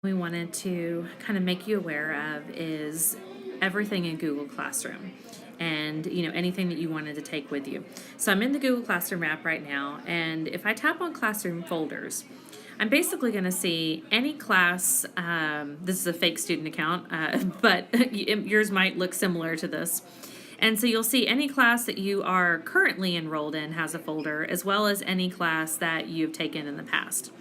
We wanted to kind of make you aware of is everything in Google Classroom and anything that you wanted to take with you. So I'm in the Google Classroom app right now, and if I tap on Classroom folders, I'm basically going to see any class. This is a fake student account, but yours might look similar to this. And so you'll see any class that you are currently enrolled in has a folder, as well as any class that you've taken in the past.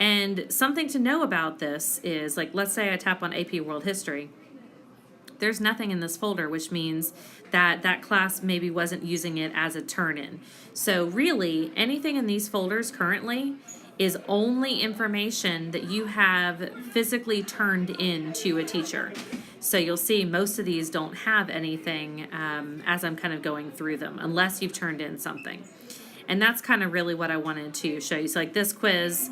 And something to know about this is, like, let's say I tap on AP World History. There's nothing in this folder, which means that that class maybe wasn't using it as a turn-in. So really, anything in these folders currently is only information that you have physically turned in to a teacher. So you'll see most of these don't have anything as I'm kind of going through them, unless you've turned in something. And that's kind of really what I wanted to show you. So like this quiz,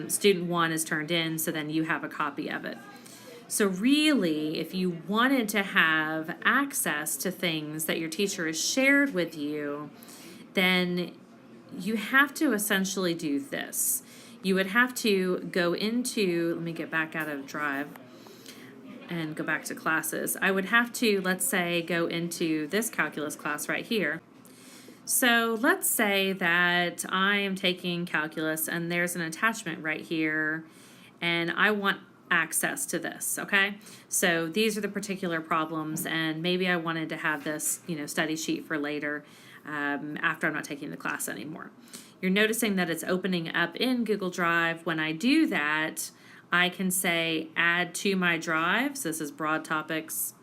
student 1 is turned in, so then you have a copy of it. So really, if you wanted to have access to things that your teacher has shared with you, then you have to essentially do this. You would have to go into, let me get back out of Drive and go back to classes. I would have to, let's say, go into this calculus class right here. So let's say that I am taking calculus and there's an attachment right here and I want access to this, okay? So these are the particular problems, and maybe I wanted to have this, study sheet for later after I'm not taking the class anymore. You're noticing that it's opening up in Google Drive. When I do that, I can say add to my drive. So this is broad topics.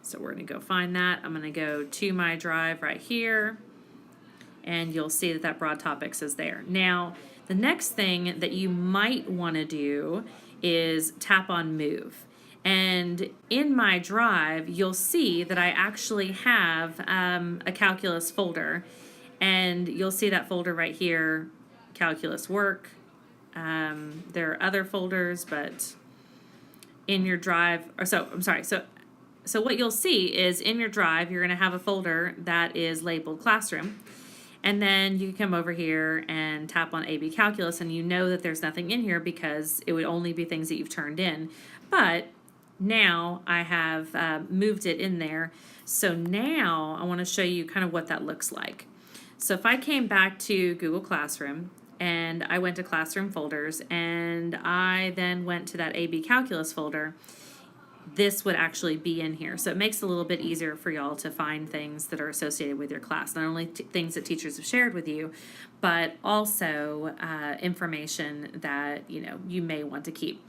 So we're gonna go find that. I'm gonna go to my drive right here, and you'll see that broad topics is there. Now, the next thing that you might want to do is tap on move. And in my drive, you'll see that I actually have a calculus folder, and you'll see that folder right here, calculus work. There are other folders, but in your drive, so what you'll see is in your drive, you're going to have a folder that is labeled classroom. And then you can come over here and tap on AB Calculus, and you know that there's nothing in here because it would only be things that you've turned in. But now I have moved it in there. So now I want to show you kind of what that looks like. So if I came back to Google Classroom and I went to Classroom folders and I then went to that AB Calculus folder, this would actually be in here. So it makes it a little bit easier for y'all to find things that are associated with your class. Not only things that teachers have shared with you, but also information that you may want to keep.